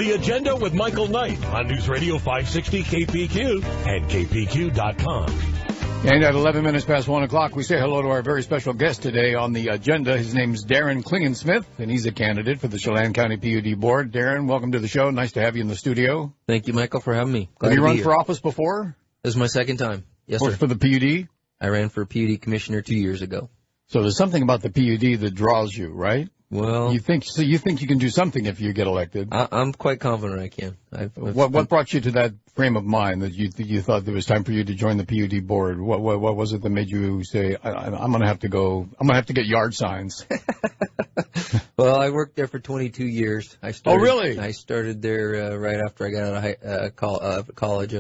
The Agenda with Michael Knight on News Radio 560 KPQ and KPQ.com. And at 11 minutes past 1 o'clock, we say hello to our very special guest today on The Agenda. His name's Daryn Klinginsmith, and he's a candidate for the Chelan County PUD Board. Daryn, welcome to the show. Nice to have you in the studio. Thank you, Michael, for having me. Have you run for office before? This is my second time. Yes, sir. For the PUD? I ran for PUD commissioner 2 years ago. So there's something about the PUD that draws you, right? Well, you think you can do something if you get elected. I'm quite confident I can. What brought you to that frame of mind that you thought there was time for you to join the PUD board? What was it that made you say I'm going to have to go? I'm going to have to get yard signs. Well, I worked there for 22 years. Oh, really? I started there right after I got out of college,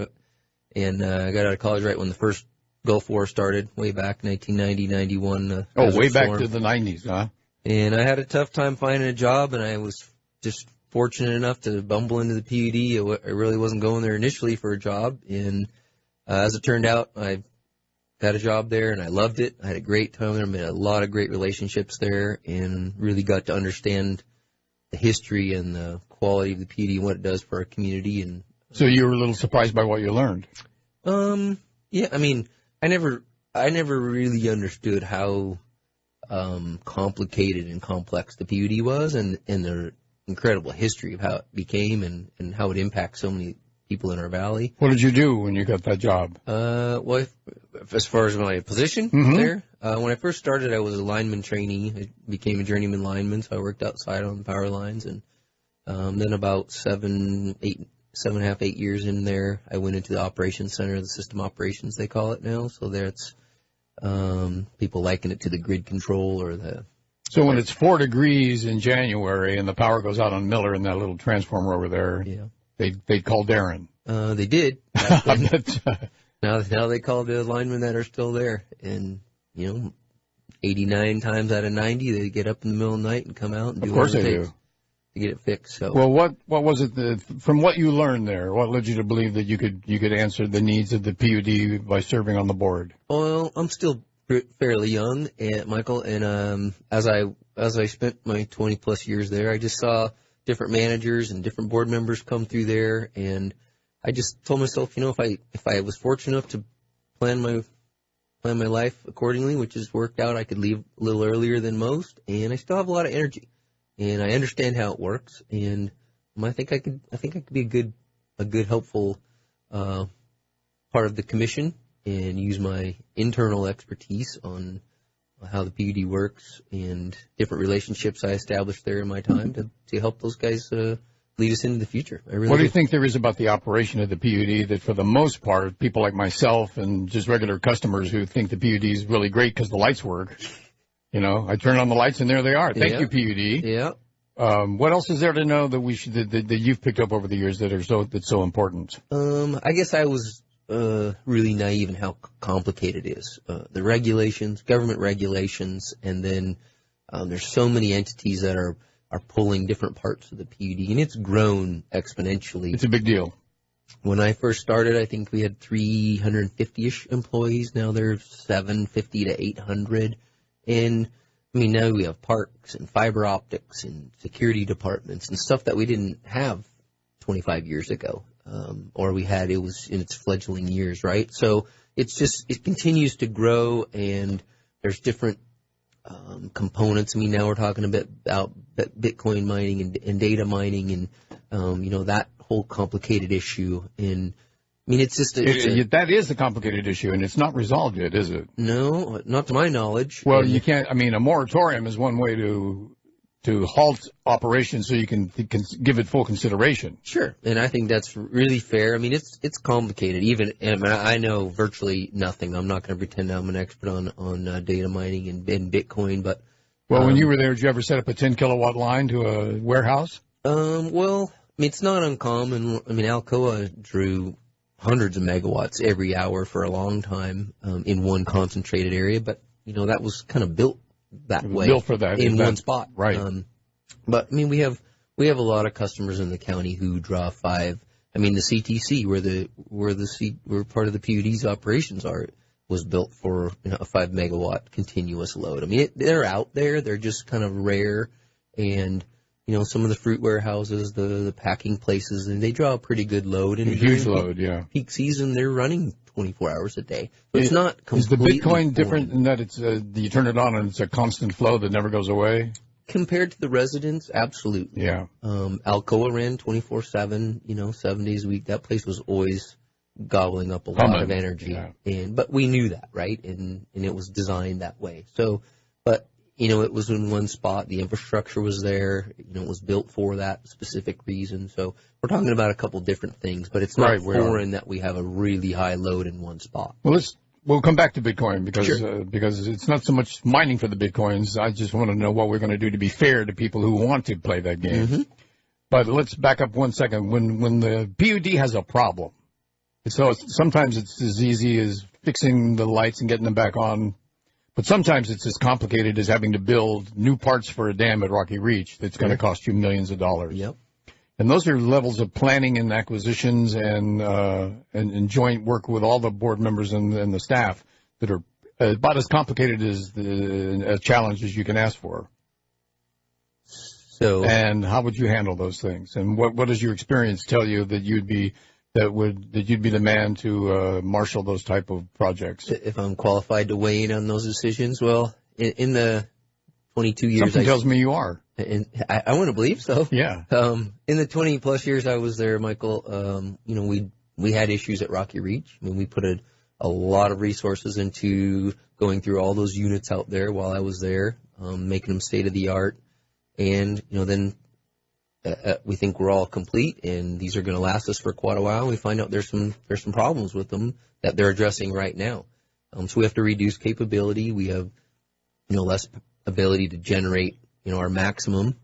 and I got out of college right when the first Gulf War started, way back 1990, 91. Way back to the 90s, huh? And I had a tough time finding a job, and I was just fortunate enough to bumble into the PUD. I really wasn't going there initially for a job, and as it turned out, I got a job there, and I loved it. I had a great time there, made a lot of great relationships there, and really got to understand the history and the quality of the PUD and what it does for our community. And so you were a little surprised by what you learned? Yeah, I mean, I never really understood how complicated and complex the PUD was, and the incredible history of how it became and how it impacts so many people in our valley. What did you do when you got that job? Well, as far as my position there, when I first started, I was a lineman trainee. I became a journeyman lineman, so I worked outside on the power lines, and then about 7.5, 8 years in there, I went into the operations center, the system operations they call it now. So that's people liken it to the grid control or the. So when it's 4 degrees in January and the power goes out on Miller and that little transformer over there, yeah, they'd call Daryn. They did. Now they call the linemen that are still there, and 89 times out of 90 they get up in the middle of the night and come out and do what it takes to get it fixed. So, well, what was it from what you learned there? What led you to believe that you could answer the needs of the PUD by serving on the board? Well, I'm still fairly young, Michael, and as I spent my 20 plus years there, I just saw different managers and different board members come through there, and I just told myself, if I was fortunate enough to plan my life accordingly, which has worked out, I could leave a little earlier than most, and I still have a lot of energy. And I understand how it works, and I think I could be a good helpful part of the commission and use my internal expertise on how the PUD works and different relationships I established there in my time to help those guys lead us into the future. What do you think there is about the operation of the PUD that, for the most part, people like myself and just regular customers who think the PUD is really great because the lights work? I turn on the lights and there they are. Thank you, PUD. Yeah. What else is there to know that that you've picked up over the years that's so important? I guess I was really naive in how complicated it is. The regulations, government regulations, and then there's so many entities that are pulling different parts of the PUD, and it's grown exponentially. It's a big deal. When I first started, I think we had 350-ish employees. Now there's 750 to 800. And, now we have parks and fiber optics and security departments and stuff that we didn't have 25 years ago. It was in its fledgling years, right? So it continues to grow, and there's different components. Now we're talking a bit about Bitcoin mining and data mining and, that whole complicated issue. And it's just that is a complicated issue, and it's not resolved yet, is it? No, not to my knowledge. Well, you can't. A moratorium is one way to halt operations so you can give it full consideration. Sure, and I think that's really fair. It's complicated. I know virtually nothing. I'm not going to pretend I'm an expert on data mining and Bitcoin, but when you were there, did you ever set up a 10 kilowatt line to a warehouse? It's not uncommon. Alcoa drew hundreds of megawatts every hour for a long time in one concentrated area, but that was kind of built that way, built for that in one spot, right? But we have a lot of customers in the county who draw 5. The CTC, where part of the PUD's operations was built for a 5 megawatt continuous load. They're out there. They're just kind of rare, and some of the fruit warehouses, the packing places, and they draw a pretty good load. And a huge load, yeah. Peak season, they're running 24 hours a day. So it's not completely Is the Bitcoin foreign. different in that it's you turn it on and it's a constant flow that never goes away? Compared to the residents, absolutely. Yeah. Alcoa ran 24/7, 7 days a week. That place was always gobbling up a lot of energy. Yeah. But we knew that, right? And it was designed that way. So, but it was in one spot. The infrastructure was there. It was built for that specific reason. So we're talking about a couple different things, but it's not foreign that we have a really high load in one spot. Well, we'll come back to Bitcoin because Sure. because it's not so much mining for the Bitcoins. I just want to know what we're going to do to be fair to people who want to play that game. Mm-hmm. But let's back up 1 second. When the PUD has a problem, so sometimes it's as easy as fixing the lights and getting them back on. But sometimes it's as complicated as having to build new parts for a dam at Rocky Reach that's going to cost you millions of dollars. Yep. And those are levels of planning and acquisitions and joint work with all the board members and the staff that are about as complicated as a challenge as you can ask for. So, and how would you handle those things? And what does your experience tell you that you'd be the man to marshal those type of projects? If I'm qualified to weigh in on those decisions, well, in the 22 years, something tells me you are. And I want to believe so. Yeah. In the 20 plus years I was there, Michael, we had issues at Rocky Reach. I mean, we put a lot of resources into going through all those units out there while I was there, making them state of the art. And, then we think we're all complete and these are going to last us for quite a while. We find out there's some problems with them that they're addressing right now. So we have to reduce capability. We have, less ability to generate, our maximum.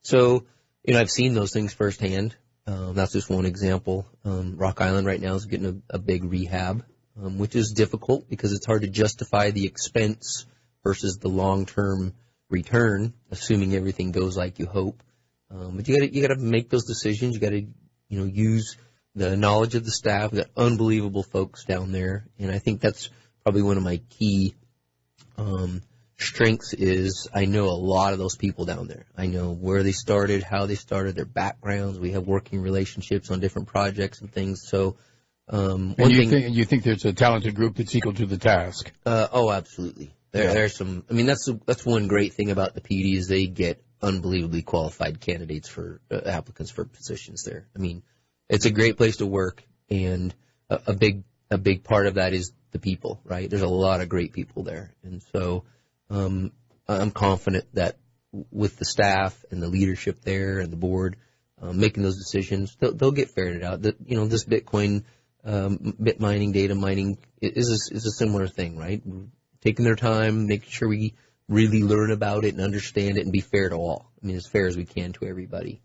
So, I've seen those things firsthand. That's just one example. Rock Island right now is getting a big rehab, which is difficult because it's hard to justify the expense versus the long-term return, assuming everything goes like you hope. But you gotta make those decisions. You gotta, use the knowledge of the staff. We've got unbelievable folks down there. And I think that's probably one of my key, strengths is I know a lot of those people down there. I know where they started, how they started, their backgrounds. We have working relationships on different projects and things. So, you think there's a talented group that's equal to the task? Oh, absolutely. There's some. I mean, that's one great thing about the PD is they get unbelievably qualified candidates for applicants for positions there. I mean, it's a great place to work, and a big part of that is the people, right? There's a lot of great people there, and so I'm confident that with the staff and the leadership there and the board making those decisions, they'll get ferreted out. This Bitcoin bit mining, data mining is a similar thing, right? Taking their time, making sure we really learn about it and understand it and be fair to all. I mean, as fair as we can to everybody.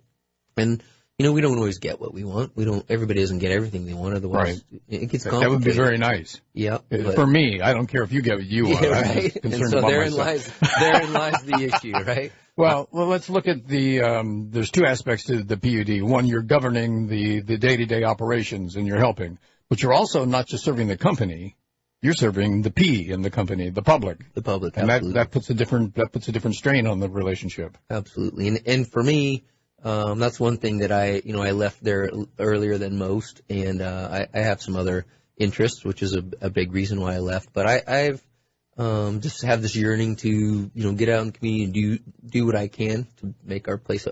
And, we don't always get what we want. Everybody doesn't get everything they want. Otherwise, it gets complicated. That would be very nice. Yeah. For me, I don't care if you get what you want. Yeah, right. I'm and so therein lies the issue, right? Well, let's look at there's two aspects to the PUD. One, you're governing the day-to-day operations and you're helping. But you're also not just serving the company. You're serving the P in the company, the public. The public, and absolutely. that puts a different strain on the relationship. Absolutely, and for me, that's one thing that I left there earlier than most, and I have some other interests, which is a big reason why I left. But I've just have this yearning to get out in the community and do what I can to make our place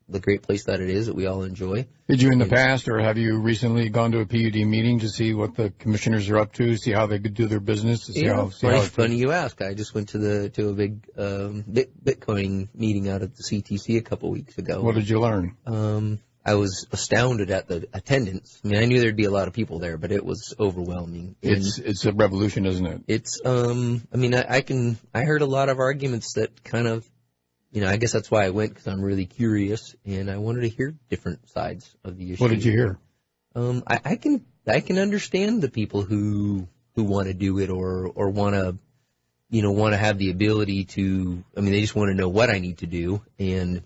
the great place that it is that we all enjoy. Did you in the past, or have you recently gone to a PUD meeting to see what the commissioners are up to, see how they could do their business? To see how funny you ask. I just went to a big Bitcoin meeting out at the CTC a couple weeks ago. What did you learn? I was astounded at the attendance. I mean, I knew there'd be a lot of people there, but it was overwhelming. It's a revolution, isn't it? It's I heard a lot of arguments that kind of, I guess that's why I went, because I'm really curious and I wanted to hear different sides of the issue. What did you hear? I can understand the people who want to do it or want to have the ability to. I mean, they just want to know what I need to do, and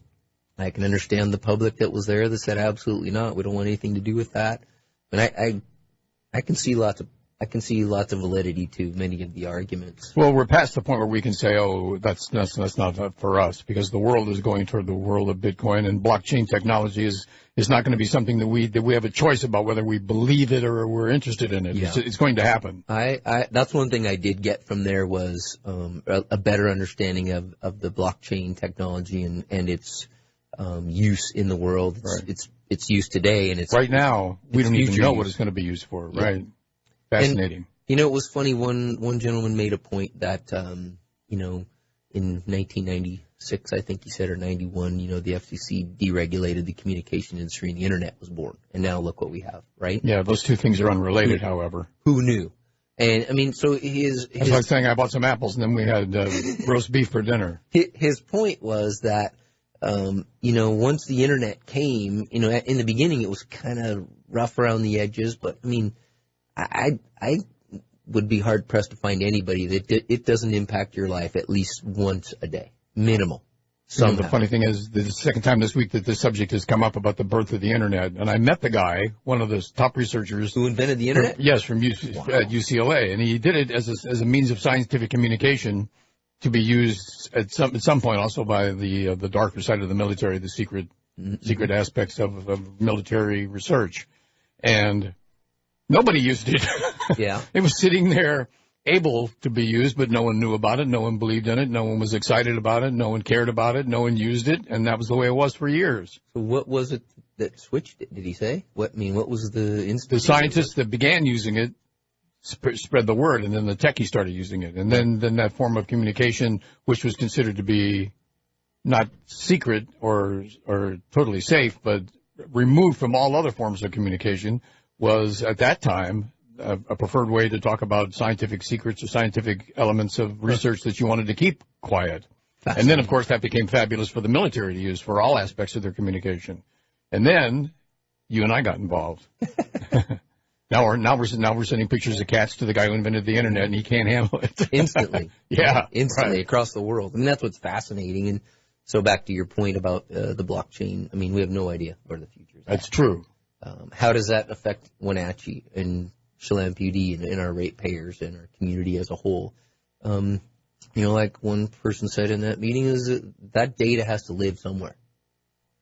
I can understand the public that was there that said absolutely not. We don't want anything to do with that. And I can see lots of I can see lots of validity to many of the arguments. Well, we're past the point where we can say, oh, that's not for us, because the world is going toward the world of Bitcoin, and blockchain technology is not going to be something that we have a choice about whether we believe it or we're interested in it. Yeah. It's going to happen. That's one thing I did get from there was a better understanding of the blockchain technology and its use in the world. It's used today, and it's right now we don't even know what it's going to be used for. Yeah. Right. Fascinating. And, it was funny. One gentleman made a point that, in 1996, I think he said, or 91, the FCC deregulated the communication industry and the internet was born. And now look what we have, right? Yeah, those two things are unrelated, however. Who knew? And, I mean, so his... That's like saying I bought some apples and then we had roast beef for dinner. His point was that, once the internet came, in the beginning it was kind of rough around the edges, but, I mean... I would be hard pressed to find anybody that it doesn't impact your life at least once a day, minimal. The funny thing is, the second time this week that this subject has come up about the birth of the internet, and I met the guy, one of the top researchers who invented the internet. Yes, from UCLA, and he did it as a means of scientific communication to be used at some point also by the darker side of the military, the secret aspects of military research, and nobody used it. Yeah. It was sitting there able to be used, but no one knew about it. No one believed in it. No one was excited about it. No one cared about it. No one used it. And that was the way it was for years. So what was it that switched it? Did he say? What was the instant? The scientists that began using it spread the word, and then the techies started using it. And then that form of communication, which was considered to be not secret or totally safe, but removed from all other forms of communication, was at that time a preferred way to talk about scientific secrets or scientific elements of research that you wanted to keep quiet. And then, of course, that became fabulous for the military to use for all aspects of their communication. And then you and I got involved. Now we're sending pictures of cats to the guy who invented the internet, and he can't handle it. Instantly. Yeah. Instantly across the world. I mean, that's what's fascinating. And so back to your point about the blockchain, I mean, we have no idea where the future is. That's true. How does that affect Wenatchee and Chelan PUD and our ratepayers and our community as a whole? Like one person said in that meeting, is that data has to live somewhere.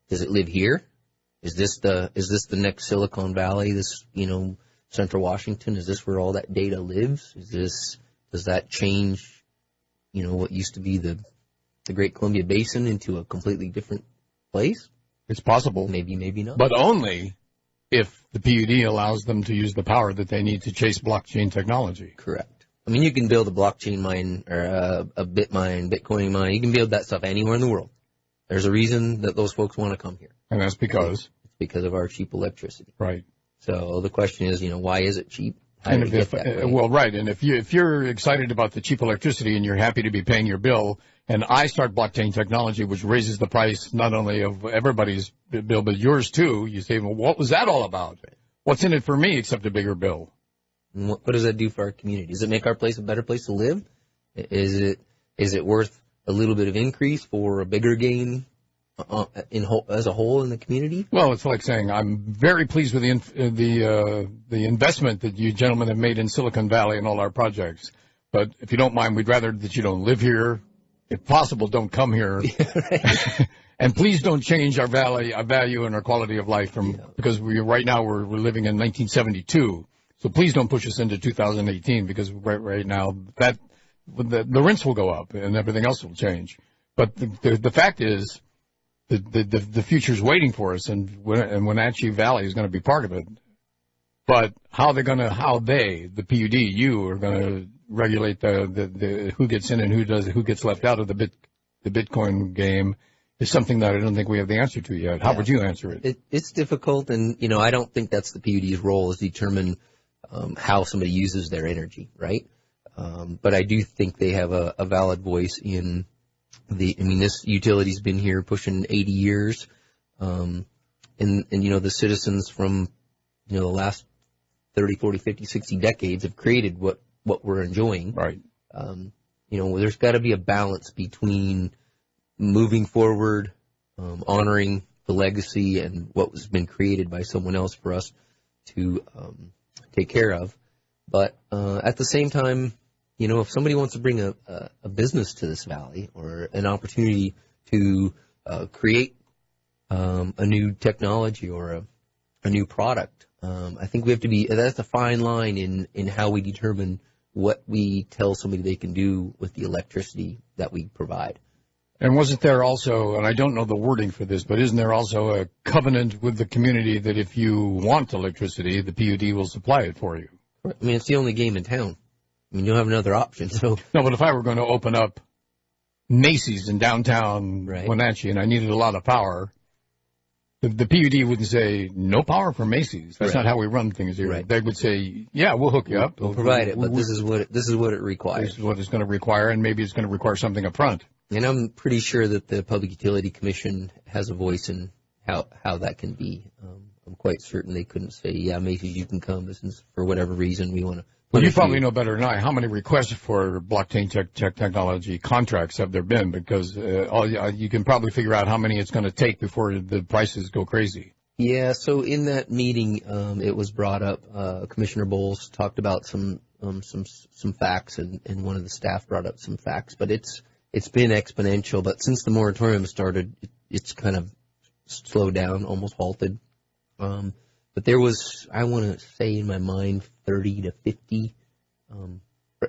Does it live here? Is this the next Silicon Valley? This Central Washington? Is this where all that data lives? Does that change what used to be the Great Columbia Basin into a completely different place? It's possible. Maybe not. But only if the PUD allows them to use the power that they need to chase blockchain technology. Correct. I mean, you can build a blockchain mine or a Bitcoin mine. You can build that stuff anywhere in the world. There's a reason that those folks want to come here. And that's because? It's because of our cheap electricity. Right. So the question is, why is it cheap? Right. And if you're excited about the cheap electricity and you're happy to be paying your bill, and I start blockchain technology, which raises the price not only of everybody's bill but yours too, you say, well, what was that all about? What's in it for me except a bigger bill? And what does that do for our community? Does it make our place a better place to live? Is it worth a little bit of increase for a bigger gain as a whole in the community? Well, it's like saying I'm very pleased with the investment that you gentlemen have made in Silicon Valley and all our projects. But if you don't mind, we'd rather that you don't live here. If possible, don't come here. And please don't change our value and our quality of life because right now we're living in 1972. So please don't push us into 2018 because right now that the rents will go up and everything else will change. But the fact is, the future's waiting for us, and Wenatchee Valley is going to be part of it. But how the PUD, you are going to regulate the who gets in and who gets left out of the Bitcoin game is something that I don't think we have the answer to yet. How would you answer it? It's difficult, and I don't think that's the PUD's role is determine how somebody uses their energy, right? But I do think they have a valid voice in this utility's been here pushing 80 years. And the citizens from, the last 30, 40, 50, 60 decades have created what we're enjoying. Right. There's got to be a balance between moving forward, honoring the legacy and what has been created by someone else for us to take care of. But at the same time, if somebody wants to bring a business to this valley or an opportunity to create a new technology or a new product, I think we have to that's a fine line in how we determine what we tell somebody they can do with the electricity that we provide. And wasn't there also, and I don't know the wording for this, but isn't there also a covenant with the community that if you want electricity, the PUD will supply it for you? I mean, it's the only game in town. I mean, you don't have another option. So no, but if I were going to open up Macy's in downtown Wenatchee and I needed a lot of power, the PUD wouldn't say, no power for Macy's. That's not how we run things here. They would say, yeah, we'll hook you up. We'll provide it, but this is what it requires. This is what it's going to require, and maybe it's going to require something up front. And I'm pretty sure that the Public Utility Commission has a voice in how that can be. I'm quite certain they couldn't say, yeah, Macy's, you can come. This is for whatever reason we want to. Well, you probably know better than I. How many requests for blockchain technology contracts have there been? Because you can probably figure out how many it's going to take before the prices go crazy. Yeah, so in that meeting, it was brought up. Commissioner Bowles talked about some facts, and one of the staff brought up some facts. But it's been exponential. But since the moratorium started, it's kind of slowed down, almost halted. But there was, I want to say in my mind, 30 to 50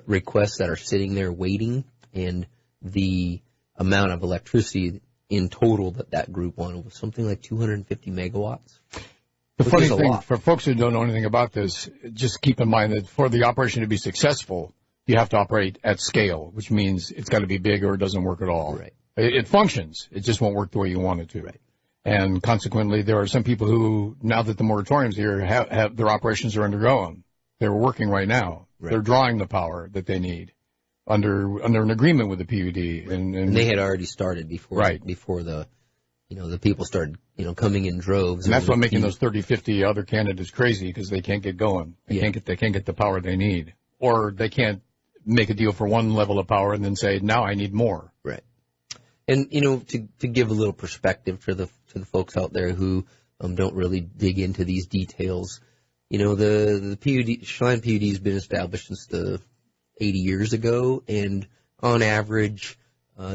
requests that are sitting there waiting, and the amount of electricity in total that group wanted was something like 250 megawatts. The funny thing, for folks who don't know anything about this, just keep in mind that for the operation to be successful, you have to operate at scale, which means it's got to be big or it doesn't work at all. Right. It functions. It just won't work the way you want it to. Right. And consequently, there are some people who, now that the moratorium's here, have their operations are undergoing. They're working right now. Right. They're drawing the power that they need under an agreement with the PUD. And they had already started before the people started, coming in droves. And that's what making those 30, 50 other candidates crazy, because they can't get going. They can't get the power they need. Or they can't make a deal for one level of power and then say, now I need more. Right. And, to give a little perspective to the folks out there who don't really dig into these details, the PUD, Chelan PUD has been established since 80 years ago, and on average,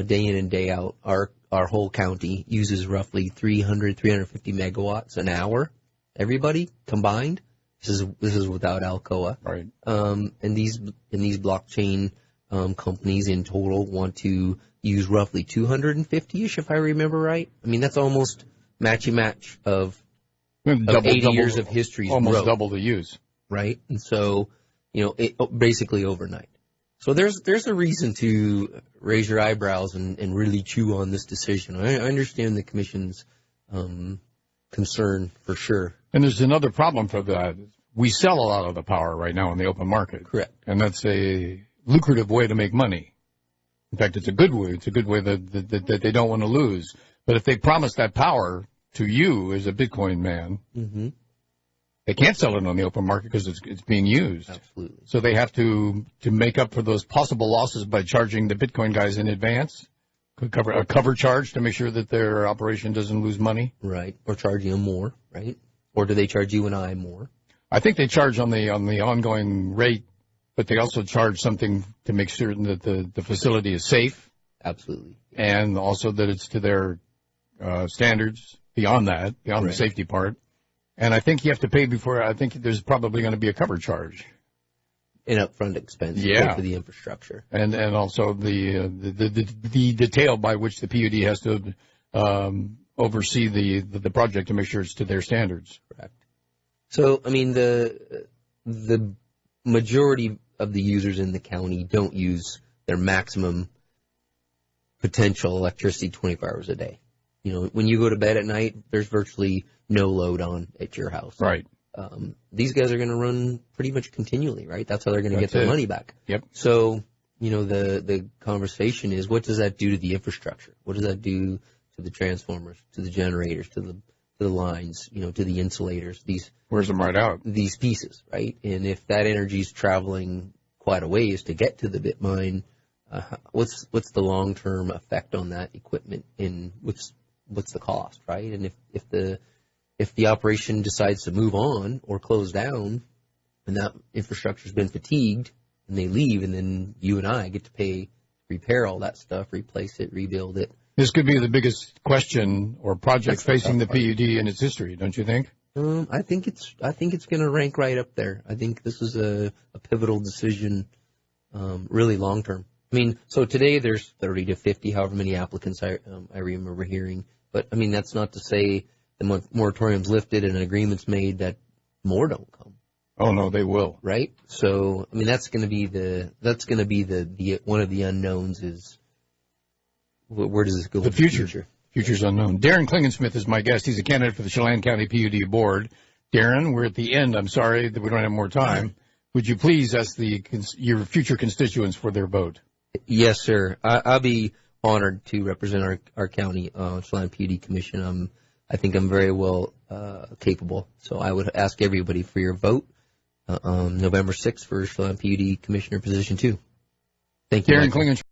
day in and day out, our whole county uses roughly 350 megawatts an hour. Everybody combined. This is without Alcoa. Right. And these blockchain companies in total want to use roughly 250-ish, if I remember right. I mean, that's almost match of 80 years of history. Almost double the use. Right? And so, basically overnight. So there's a reason to raise your eyebrows and really chew on this decision. I understand the Commission's concern for sure. And there's another problem for that. We sell a lot of the power right now in the open market. Correct. And that's a lucrative way to make money. In fact, it's a good way. It's a good way that they don't want to lose. But if they promise that power to you as a Bitcoin man, they can't sell it on the open market because it's being used. Absolutely. So they have to make up for those possible losses by charging the Bitcoin guys in advance, a cover charge to make sure that their operation doesn't lose money. Right. Or charging them more, right? Or do they charge you and I more? I think they charge on the ongoing rate, but they also charge something to make certain that the facility is safe. Absolutely. And also that it's to their standards beyond the safety part. And I think you have to pay before. I think there's probably going to be a cover charge. An upfront expense for the infrastructure. And also the detail by which the PUD has to oversee the project to make sure it's to their standards. Correct. So, I mean, the majority of the users in the county don't use their maximum potential electricity 24 hours a day. When you go to bed at night, there's virtually no load on at your house. Right. These guys are going to run pretty much continually, right? That's how they're going to get their money back. Yep. So, the conversation is, what does that do to the infrastructure? What does that do to the transformers, to the generators, to the lines, to the insulators? Wears them right out. These pieces, right? And if that energy is traveling quite a ways to get to the bit mine, what's the long-term effect on that equipment, and what's the cost, right? And if the operation decides to move on or close down, and that infrastructure's been fatigued, and they leave, and then you and I get to pay, repair all that stuff, replace it, rebuild it. This could be the biggest question or project facing the PUD in its history, don't you think? I think it's going to rank right up there. I think this is a pivotal decision, really long term. I mean, so today there's 30 to 50, however many applicants I remember hearing. But I mean, that's not to say the moratorium's lifted and an agreement's made that more don't come. Oh no, they will. Right. So I mean, that's going to be the one of the unknowns is where does this go? The future. Future's unknown. Daryn Klinginsmith is my guest. He's a candidate for the Chelan County PUD Board. Daryn, we're at the end. I'm sorry that we don't have more time. Would you please ask your future constituents for their vote? Yes, sir. I'll be honored to represent our county Chelan PUD Commission. I think I'm very well capable. So I would ask everybody for your vote November 6th for Chelan PUD Commissioner position 2. Thank you. Daryn Klinginsmith.